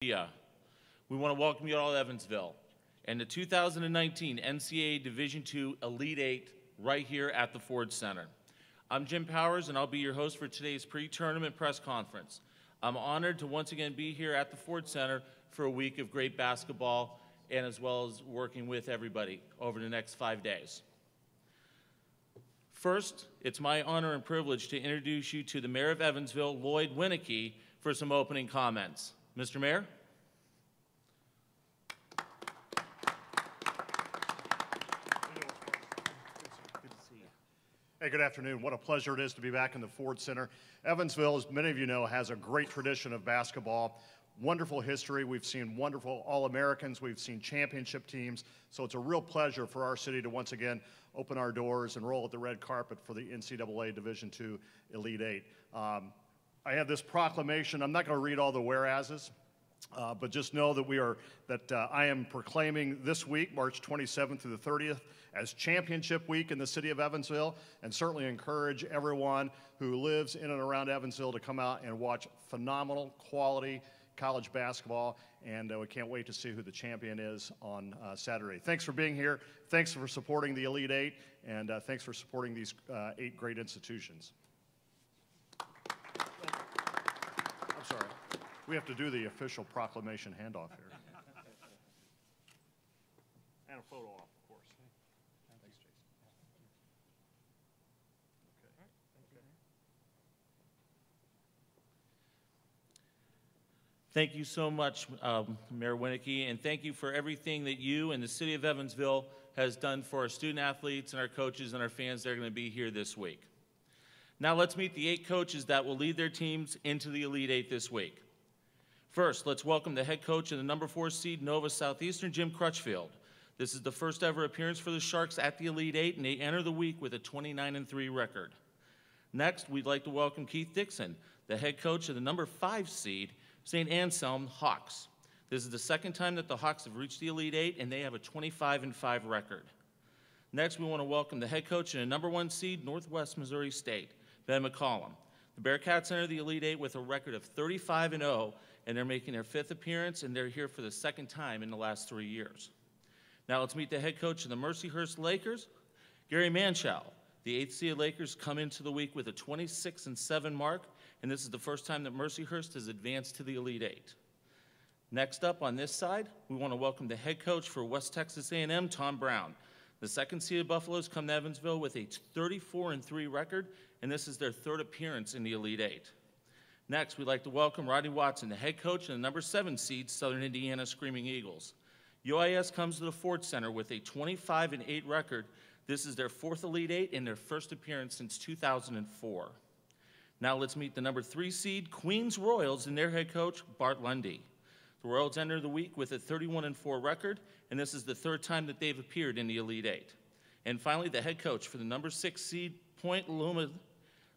Yeah. We want to welcome you all to Evansville and the 2019 NCAA Division II Elite Eight right here at the Ford Center. I'm Jim Powers, and I'll be your host for today's pre-tournament press conference. I'm honored to once again be here at the Ford Center for a week of great basketball and as well as working with everybody over the next 5 days. First, it's my honor and privilege to introduce you to the Mayor of Evansville, Lloyd Winnicky, for some opening comments. Mr. Mayor? Hey, good afternoon. What a pleasure it is to be back in the Ford Center. Evansville, as many of you know, has a great tradition of basketball, wonderful history. We've seen wonderful All-Americans. We've seen championship teams. So it's a real pleasure for our city to once again open our doors and roll out the red carpet for the NCAA Division II Elite Eight. I have this proclamation. I'm not going to read all the whereases, but just know that I am proclaiming this week, March 27th through the 30th, as Championship Week in the city of Evansville, and certainly encourage everyone who lives in and around Evansville to come out and watch phenomenal quality college basketball, and we can't wait to see who the champion is on Saturday. Thanks for being here. Thanks for supporting the Elite Eight, and thanks for supporting these 8 great institutions. I'm sorry. We have to do the official proclamation handoff here. And a photo op, of course. Thanks, Jason. Okay. Thank you so much, Mayor Winnicky, and thank you for everything that you and the city of Evansville has done for our student athletes and our coaches and our fans that are going to be here this week. Now let's meet the 8 coaches that will lead their teams into the Elite Eight this week. First, let's welcome the head coach of the number 4 seed Nova Southeastern, Jim Crutchfield. This is the first ever appearance for the Sharks at the Elite Eight, and they enter the week with a 29-3 record. Next, we'd like to welcome Keith Dickson, the head coach of the number 5 seed St. Anselm Hawks. This is the second time that the Hawks have reached the Elite Eight, and they have a 25-5 record. Next, we want to welcome the head coach of the number 1 seed Northwest Missouri State, Ben McCollum. The Bearcats enter the Elite Eight with a record of 35-0, and they're making their 5th appearance, and they're here for the 2nd time in the last 3 years. Now let's meet the head coach of the Mercyhurst Lakers, Gary Manchel. The 8th seed Lakers come into the week with a 26-7 mark, and this is the first time that Mercyhurst has advanced to the Elite Eight. Next up on this side, we want to welcome the head coach for West Texas A&M, Tom Brown. The 2nd seeded Buffaloes come to Evansville with a 34-3 record, and this is their 3rd appearance in the Elite Eight. Next, we'd like to welcome Rodney Watson, the head coach of the number 7 seed Southern Indiana Screaming Eagles. UIS comes to the Ford Center with a 25-8 record. This is their 4th Elite Eight and their 1st appearance since 2004. Now let's meet the number 3 seed Queens Royals and their head coach, Bart Lundy. The Royals enter the week with a 31-4 record, and this is the 3rd time that they've appeared in the Elite Eight. And finally, the head coach for the number 6 seed Point Loma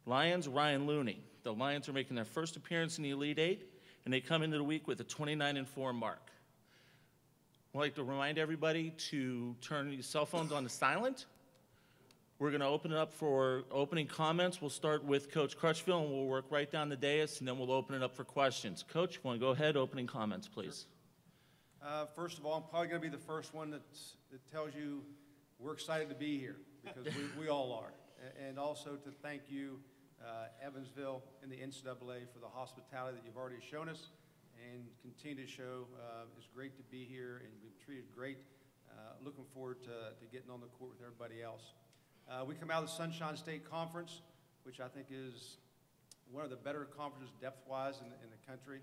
Lions, Ryan Looney. The Lions are making their 1st appearance in the Elite Eight, and they come into the week with a 29-4 mark. I'd like to remind everybody to turn your cell phones on to silent. We're going to open it up for opening comments. We'll start with Coach Crutchfield, and we'll work right down the dais, and then we'll open it up for questions. Coach, you want to go ahead? Opening comments, please. First of all, I'm probably going to be the first one that tells you we're excited to be here, because we all are. And also to thank you, Evansville and the NCAA, for the hospitality that you've already shown us and continue to show. It's great to be here, and we've treated great. Looking forward to getting on the court with everybody else. We come out of the Sunshine State Conference, which I think is one of the better conferences depth-wise in the country.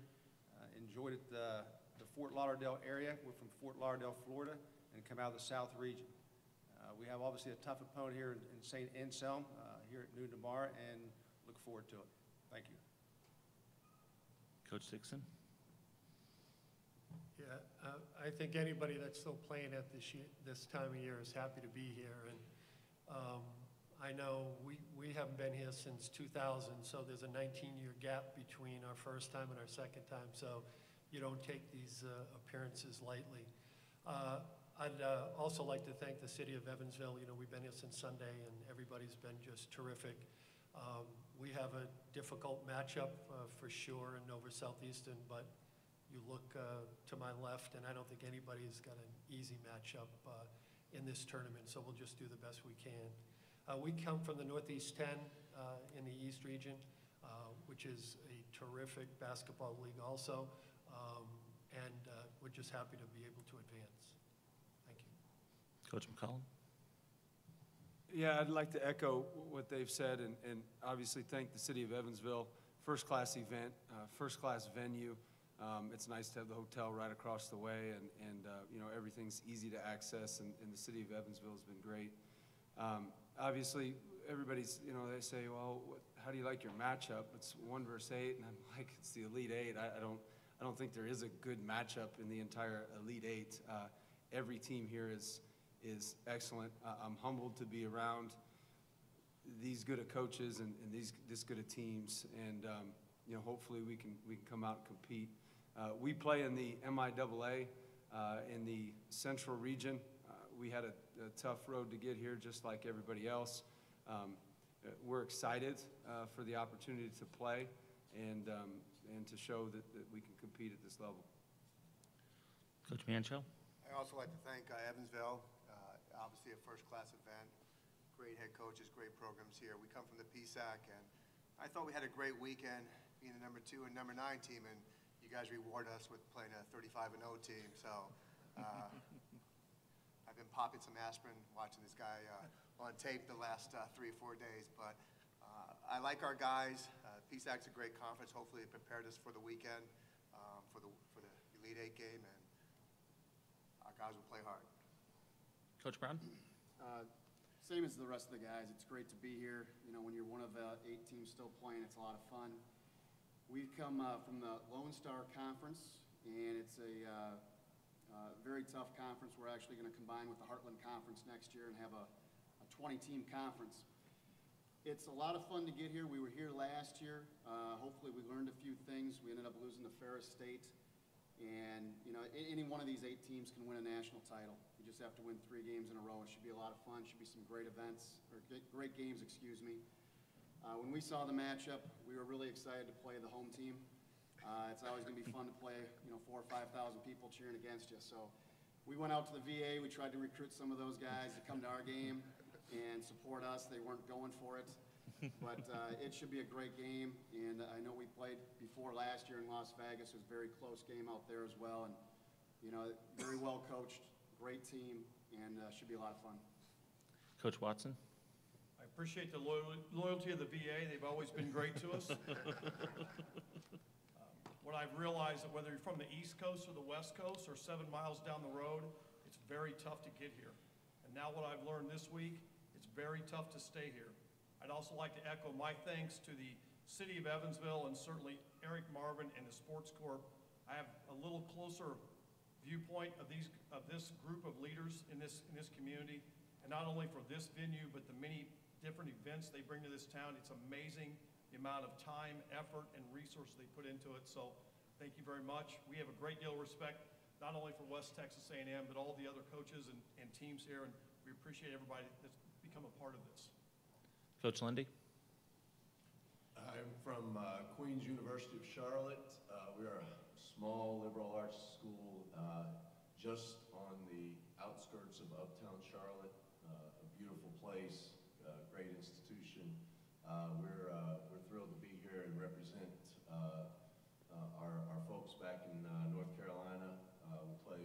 Enjoyed it, the Fort Lauderdale area. We're from Fort Lauderdale, Florida, and come out of the South region. We have obviously a tough opponent here in St. Anselm here at noon tomorrow, and look forward to it. Thank you. Coach Dickson? Yeah, I think anybody that's still playing at this time of year is happy to be here. And I know we haven't been here since 2000, so there's a 19-year gap between our first time and our second time, so you don't take these appearances lightly. I'd also like to thank the city of Evansville. You know, we've been here since Sunday, and everybody's been just terrific. We have a difficult matchup for sure in Nova Southeastern, but You look to my left, and I don't think anybody's got an easy matchup in this tournament, so we'll just do the best we can. We come from the Northeast 10 in the East region, which is a terrific basketball league also, and we're just happy to be able to advance. Thank you. Coach McCollum? Yeah, I'd like to echo what they've said and obviously thank the city of Evansville. First-class event, first-class venue. It's nice to have the hotel right across the way and you know, everything's easy to access and the city of Evansville has been great. Obviously, everybody's, you know, they say, well, how do you like your matchup? It's 1 versus 8, and I'm like, it's the Elite 8. I don't think there is a good matchup in the entire Elite 8. Every team here is excellent. I'm humbled to be around these good of coaches and this good of teams, and you know, hopefully we can come out and compete. We play in the MIAA in the Central region. We had a tough road to get here, just like everybody else. We're excited for the opportunity to play and to show that we can compete at this level. Coach Manchel? I also like to thank Evansville. Obviously a first-class event, great head coaches, great programs here. We come from the PSAC, and I thought we had a great weekend being the number 2 and number 9 team, and you guys reward us with playing a 35-0 team. So I've been popping some aspirin, watching this guy on tape the last 3 or 4 days. But I like our guys. PSAC's a great conference. Hopefully it prepared us for the weekend, for the Elite 8 game, and our guys will play hard. Coach Brown? Same as the rest of the guys. It's great to be here. You know, when you're one of 8 teams still playing, it's a lot of fun. We've come from the Lone Star Conference, and it's a very tough conference. We're actually going to combine with the Heartland Conference next year and have a 20-team conference. It's a lot of fun to get here. We were here last year. Hopefully we learned a few things. We ended up losing to Ferris State. And, you know, any one of these 8 teams can win a national title. You just have to win 3 games in a row. It should be a lot of fun. Should be some great events, or great games, excuse me. When we saw the matchup, we were really excited to play the home team. It's always going to be fun to play, you know, 4,000 or 5,000 people cheering against you. So we went out to the VA. We tried to recruit some of those guys to come to our game and support us. They weren't going for it. But it should be a great game, and I know we played before last year in Las Vegas. It was a very close game out there as well, and you know, very well coached, great team, and should be a lot of fun. Coach Watson? I appreciate the loyalty of the VA. They've always been great to us. What I've realized that whether you're from the East Coast or the West Coast or 7 miles down the road, it's very tough to get here. And now what I've learned this week, it's very tough to stay here. I'd also like to echo my thanks to the City of Evansville and certainly Eric Marvin and the Sports Corp. I have a little closer viewpoint of this group of leaders in this community, and not only for this venue, but the many different events they bring to this town. It's amazing the amount of time, effort, and resources they put into it. So thank you very much. We have a great deal of respect, not only for West Texas A&M, but all the other coaches and teams here, and we appreciate everybody that's become a part of this. Coach Lundy? I'm from Queens University of Charlotte. We are a small liberal arts school just on the outskirts of uptown Charlotte. A beautiful place, great institution. We're thrilled to be here and represent our folks back in North Carolina. We play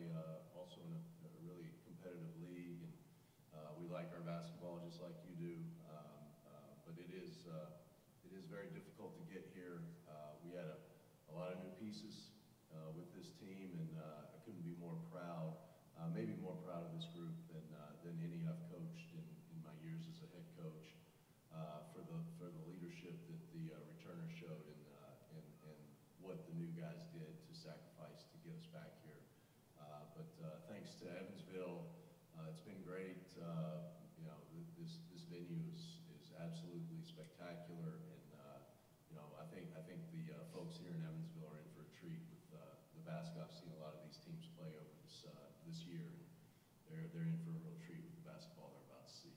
also in a really competitive league, and we like our basketball just like you do. But it is very difficult to get here. We had a lot of new pieces with this team, and I couldn't be more proud, maybe more proud of this group than any I've coached in my years as a head coach, for the leadership that the returners showed and what the new guys did to sacrifice to get us back here. But thanks to Evansville, it's been great. You know, this venue is absolutely spectacular, and you know, I think the folks here in Evansville are in for a treat with the basketball. I've seen a lot of these teams play over this year, and they're in for a real treat with the basketball they're about to see.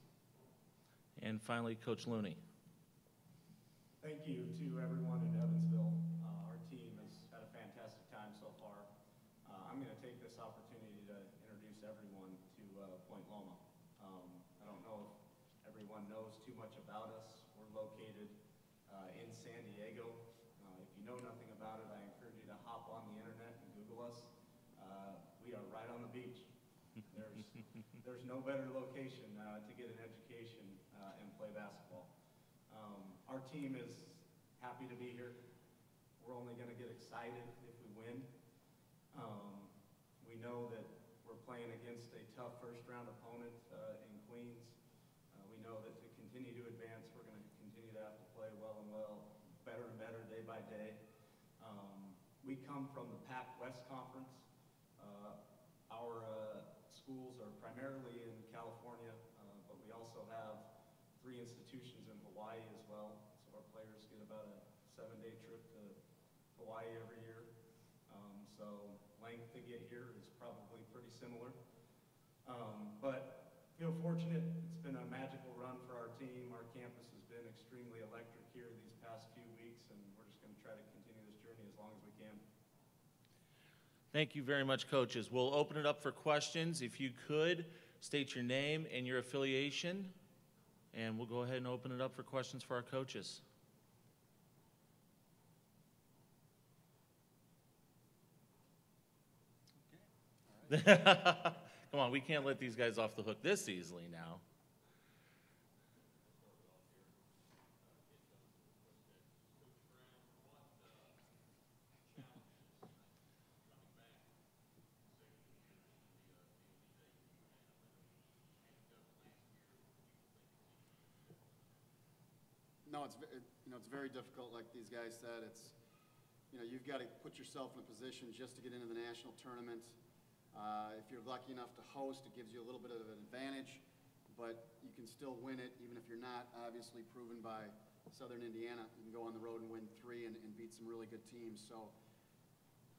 And finally, Coach Looney. Thank you to everyone in Evansville. Our team has had a fantastic time so far. this opportunity to introduce everyone to Point Loma. I don't know if everyone knows too much about us. We're located in San Diego. If you know nothing about it, I encourage you to hop on the internet and Google us. We are right on the beach. There's no better location to get an education and play basketball. Our team is happy to be here. We're only going to get excited if we win. We know that we're playing against a tough first-round opponent in Queens. We know that to continue to advance, we're going to continue to have to play well and better and better day by day. We come from the Pac-West Conference. Our schools are primarily in California, but we also have 3 institutions in Hawaii as well. So our players get about a 7-day trip to Hawaii every year. So length to get here is probably pretty similar. But feel fortunate. It's been a magical run for our team. Our campus has been extremely electric here these past few weeks, and we're just going to try to continue this journey as long as we can. Thank you very much, coaches. We'll open it up for questions. If you could, state your name and your affiliation, and we'll go ahead and open it up for questions for our coaches. Come on, we can't let these guys off the hook this easily now. No, it's very difficult, like these guys said. You've got to put yourself in a position just to get into the national tournament. If you're lucky enough to host, it gives you a little bit of an advantage, but you can still win it, even if you're not obviously proven by Southern Indiana. You can go on the road and win 3 and beat some really good teams. So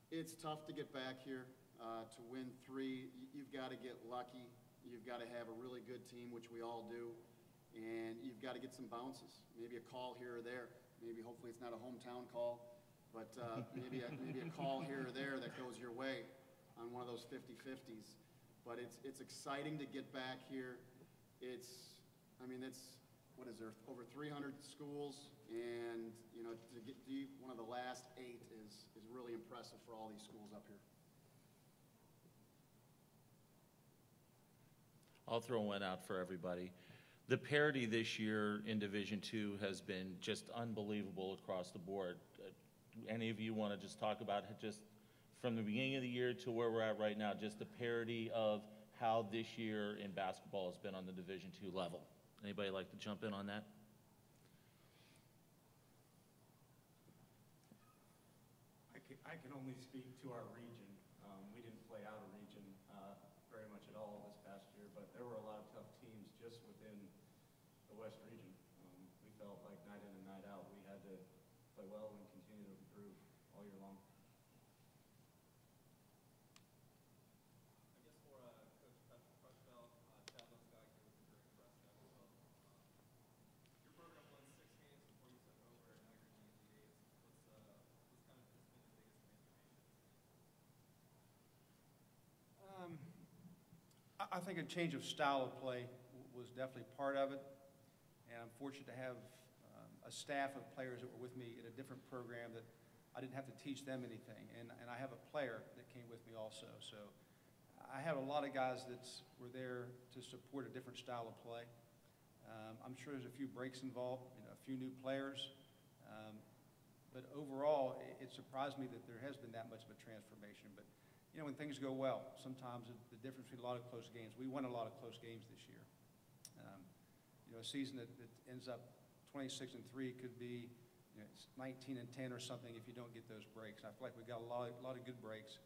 it's tough to get back here. To win 3, you've got to get lucky. You've got to have a really good team, which we all do. And you've got to get some bounces, maybe a call here or there. Maybe hopefully it's not a hometown call, but maybe a call here or there that goes your way on one of those 50-50s. But it's exciting to get back here. It's what is there, over 300 schools, and to get deep, one of the last 8 is really impressive for all these schools up here. I'll throw one out for everybody. The parity this year in Division II has been just unbelievable across the board. Any of you want to just talk about it, just from the beginning of the year to where we're at right now, just the parity of how this year in basketball has been on the Division II level? Anybody like to jump in on that? I can only speak to our region. We didn't play out a region very much at all this past year, but there were a lot of tough teams just within the West region. We felt like night in and night out we had to play well and continue to improve all year long. I guess for Coach Crutchfield, Chadlin's got here was very impressive. Your program won 6 games before you took over, and now you're in the Elite 8. What's kind of been the biggest transformation? I think a change of style of play was definitely part of it, and I'm fortunate to have a staff of players that were with me in a different program that I didn't have to teach them anything, and I have a player that came with me also. So I have a lot of guys that were there to support a different style of play. I'm sure there's a few breaks involved, a few new players, but overall it surprised me that there has been that much of a transformation. But when things go well, sometimes the difference between a lot of close games. We won a lot of close games this year. A season that ends up 26-3 could be 19-10 or something if you don't get those breaks. And I feel like we got a lot of good breaks.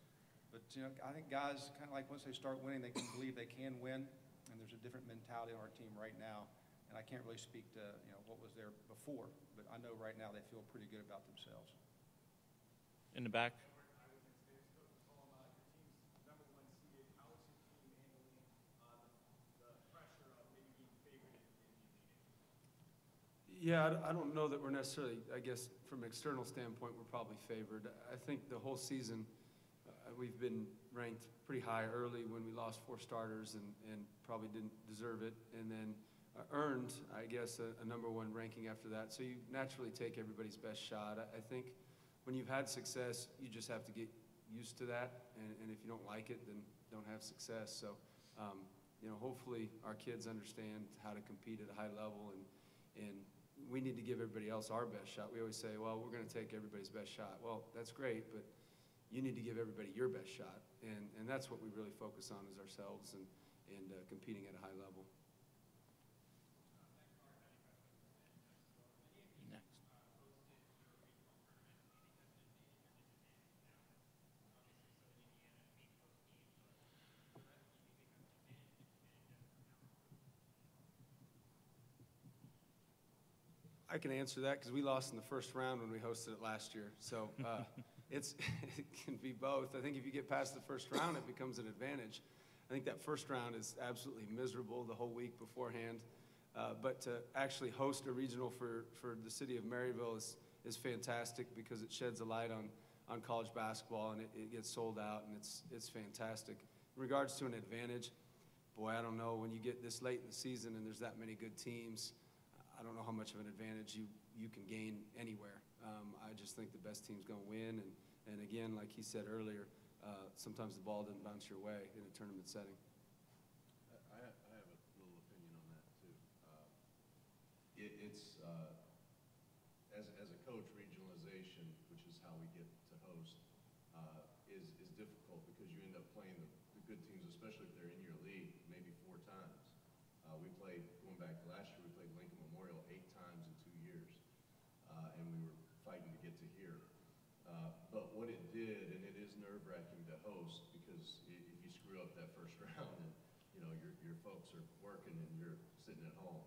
But I think guys kind of like once they start winning, they can believe they can win. And there's a different mentality on our team right now. And I can't really speak to what was there before, but I know right now they feel pretty good about themselves. In the back. Yeah, I don't know that we're necessarily, I guess, from an external standpoint, we're probably favored. I think the whole season, we've been ranked pretty high early when we lost 4 starters and probably didn't deserve it, and then earned, I guess, a number 1 ranking after that. So you naturally take everybody's best shot. I think when you've had success, you just have to get used to that, and if you don't like it, then don't have success. So, you know, hopefully our kids understand how to compete at a high level, and we need to give everybody else our best shot. We always say, well, we're going to take everybody's best shot. Well, that's great, but you need to give everybody your best shot, and that's what we really focus on is ourselves and competing at a high level. Next. I can answer that because we lost in the first round when we hosted it last year. So it can be both. I think if you get past the first round, it becomes an advantage. I think that first round is absolutely miserable the whole week beforehand. But to actually host a regional for the city of Maryville is fantastic because it sheds a light on college basketball, and it gets sold out, and it's fantastic. In regards to an advantage, boy, I don't know. When you get this late in the season and there's that many good teams, I don't know how much of an advantage you can gain anywhere. I just think the best team's going to win, and again, like he said earlier, sometimes the ball doesn't bounce your way in a tournament setting. I have a little opinion on that too. It's as a coach, regionalization, which is how we get to host, is difficult because you end up playing the good teams, especially if they're in your league, maybe 4 times. We played, going back to last year, we played Lincoln Memorial 8 times in 2 years, and we were fighting to get to here. But what it did, and it is nerve-wracking to host because if you screw up that first round, and you know your folks are working and you're sitting at home.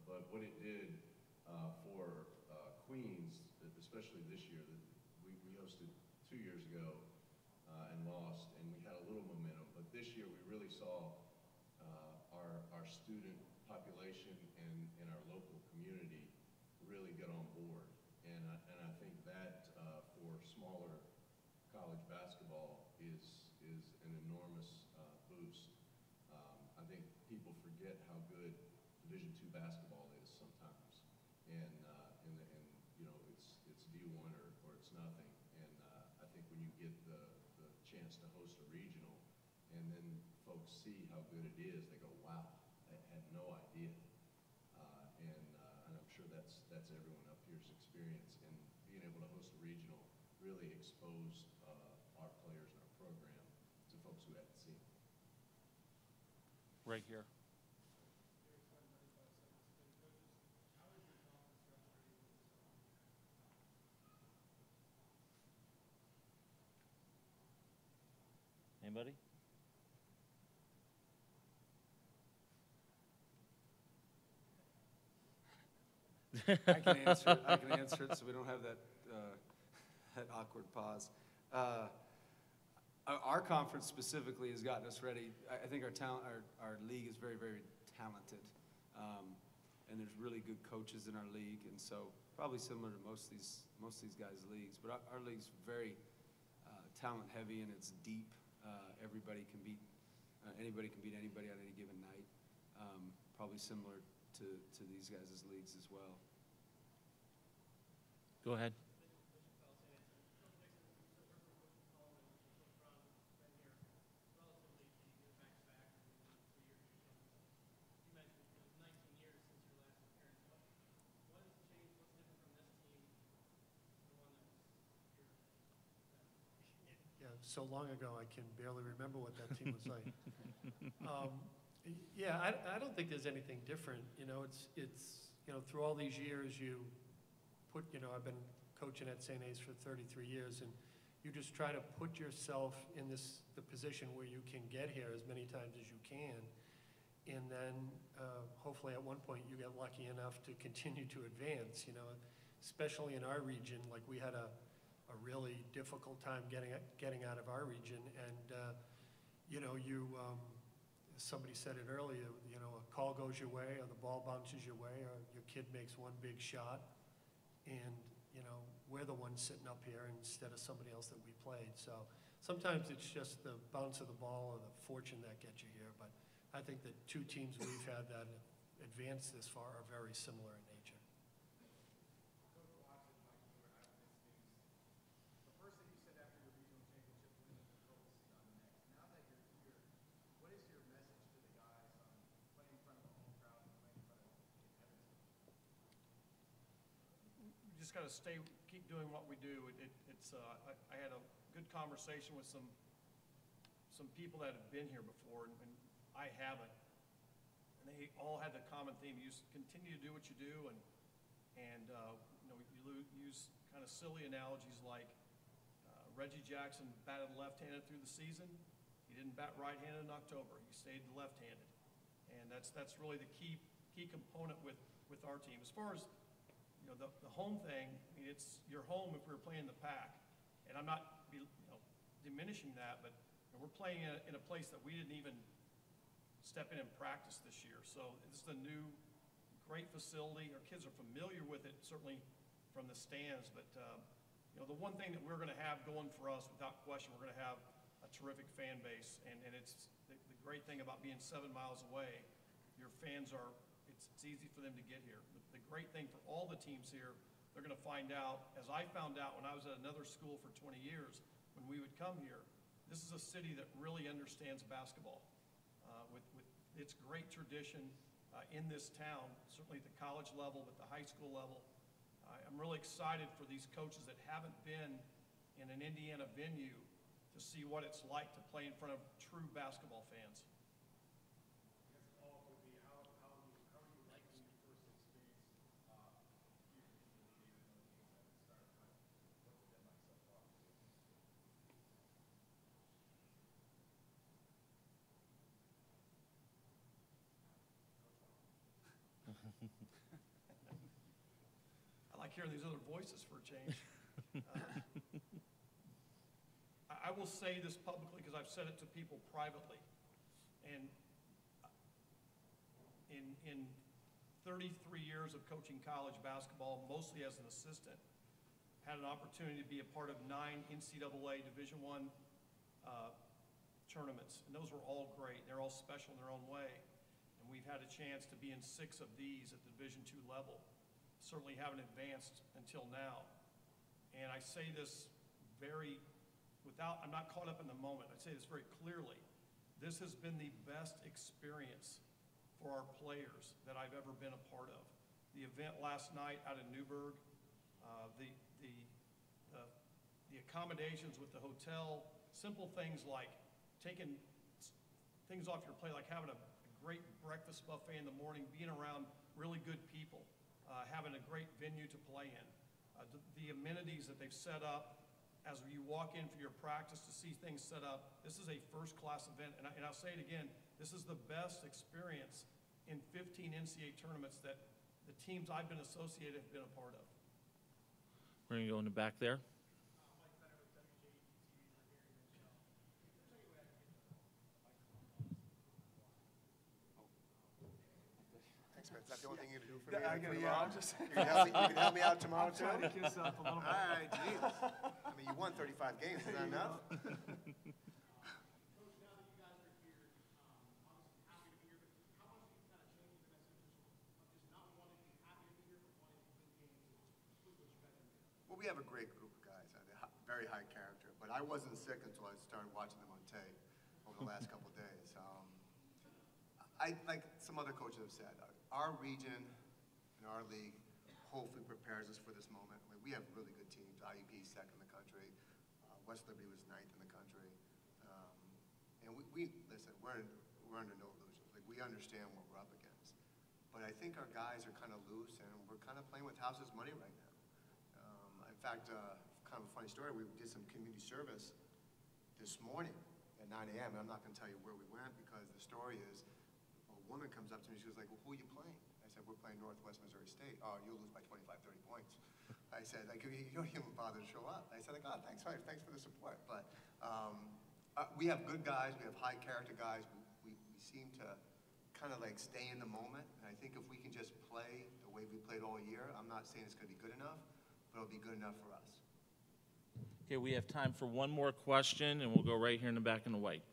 But what it did for Queens, especially this year, that we hosted 2 years ago and lost, and we had a little momentum. But this year we really saw our student population and our local community really get on board, and I think that for smaller college basketball is an enormous boost. I think people forget how good Division II basketball is sometimes, and you know it's D1 or it's nothing. And I think when you get the chance to host a regional, and then folks see how good it is, they go, wow, I had no idea. And I'm sure that's everyone up here's experience. And being able to host a regional really exposed our players and our program to folks who hadn't seen it. Right here. Anybody? I can answer it so we don't have that awkward pause. Our conference specifically has gotten us ready. I think our league is very, very talented, and there's really good coaches in our league, and so probably similar to most of these guys' leagues. But our league's very talent heavy, and it's deep. Everybody can beat anybody can beat anybody on any given night. Probably similar to these guys' leagues as well. Go ahead. Yeah, so long ago, I can barely remember what that team was like. Yeah, I don't think there's anything different. You know, it's you know, through all these years, you put, you know, I've been coaching at St. A's for 33 years, and you just try to put yourself in the position where you can get here as many times as you can, and then hopefully at one point you get lucky enough to continue to advance. You know, especially in our region, like we had a really difficult time getting out of our region, and you know, somebody said it earlier, you know, a call goes your way, or the ball bounces your way, or your kid makes one big shot, and you know, we're the ones sitting up here instead of somebody else that we played. So sometimes it's just the bounce of the ball or the fortune that gets you here, but I think the two teams we've had that advanced this far are very similar in nature. Just got to keep doing what we do. I had a good conversation with some people that have been here before, and I haven't. And they all had the common theme: you continue to do what you do, and you know, you use kind of silly analogies like Reggie Jackson batted left-handed through the season. He didn't bat right-handed in October. He stayed left-handed, and that's really the key component with our team. As far as you know, the home thing, I mean, it's your home if we're playing the Pac. And I'm not diminishing that, but you know, we're playing in a place that we didn't even step in and practice this year. So this is a new, great facility. Our kids are familiar with it, certainly from the stands. But you know, the one thing that we're going to have going for us, without question, we're going to have a terrific fan base. And it's the great thing about being 7 miles away. Your fans are, it's easy for them to get here. The great thing for all the teams here, they're going to find out, as I found out when I was at another school for 20 years, when we would come here, this is a city that really understands basketball. With its great tradition in this town, certainly at the college level, but the high school level. I'm really excited for these coaches that haven't been in an Indiana venue to see what it's like to play in front of true basketball fans. I like hearing these other voices for a change. I will say this publicly because I've said it to people privately. And in 33 years of coaching college basketball, mostly as an assistant, had an opportunity to be a part of 9 NCAA Division I tournaments. And those were all great. They're all special in their own way. And we've had a chance to be in 6 of these at the Division II level. Certainly haven't advanced until now. And I say this I'm not caught up in the moment. I say this very clearly. This has been the best experience for our players that I've ever been a part of. The event last night out in Newburgh, the accommodations with the hotel, simple things like taking things off your plate, like having a great breakfast buffet in the morning, being around really good people, having a great venue to play in. The amenities that they've set up as you walk in for your practice to see things set up. This is a first-class event, and I'll say it again, this is the best experience in 15 NCAA tournaments that the teams I've been associated have been a part of. We're going to go in the back there. Thanks, man. Is that the only thing you can do for me? I'm just You can help me out tomorrow, too? trying to kiss up a little bit. All right, Jesus. I mean, you won 35 games. Is that enough? Well, we have a great group of guys. They're very high character. But I wasn't sick until I started watching them on tape over the last couple of days. Like some other coaches have said, our region and our league hopefully prepares us for this moment. I mean, we have really good teams. IUP is second in the country. West Liberty was 9th in the country. And listen, we're under no illusions. Like, we understand what we're up against. But I think our guys are kind of loose, and we're kind of playing with house's money right now. In fact, kind of a funny story, we did some community service this morning at 9 a.m. And I'm not going to tell you where we went because the story is, a woman comes up to me, she was like, well, who are you playing? I said, we're playing Northwest Missouri State. Oh, you'll lose by 25, 30 points. I said, like, you don't even bother to show up. I said, like, oh, thanks for the support. But we have good guys, we have high character guys. We seem to kind of like stay in the moment. And I think if we can just play the way we played all year, I'm not saying it's going to be good enough, but it'll be good enough for us. Okay, we have time for one more question, and we'll go right here in the back in the white.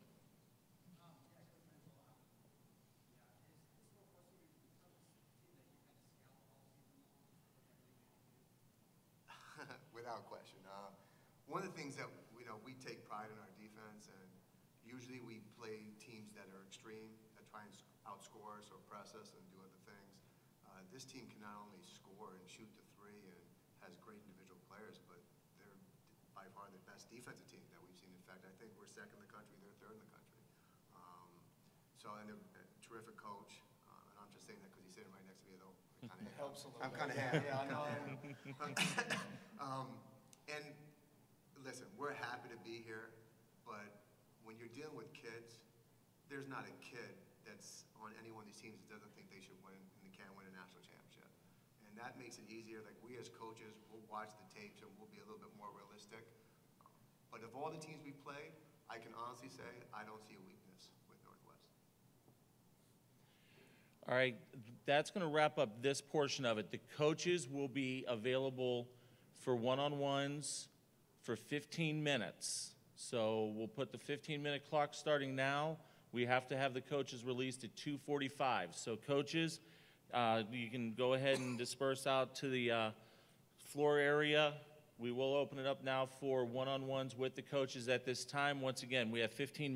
Without question. One of the things that we take pride in our defense, and usually we play teams that are extreme, that try and outscore us or press us and do other things. This team can not only score and shoot the three and has great individual players, but they're by far the best defensive team that we've seen. In fact, I think we're second in the country, they're third in the country. And they're a terrific coach, and I'm just saying that because he's sitting right next to me, though. It helps a little. I'm kind of happy. Yeah, I know. And listen, we're happy to be here, but when you're dealing with kids, there's not a kid that's on any one of these teams that doesn't think they should win and can win a national championship. And that makes it easier. Like, we as coaches, we'll watch the tapes and we'll be a little bit more realistic. But of all the teams we played, I can honestly say I don't see a weakness with Northwest. All right, that's going to wrap up this portion of it. The coaches will be available for one-on-ones for 15 minutes. So we'll put the 15-minute clock starting now. We have to have the coaches released at 2:45. So coaches, you can go ahead and disperse out to the floor area. We will open it up now for one-on-ones with the coaches at this time. Once again, we have 15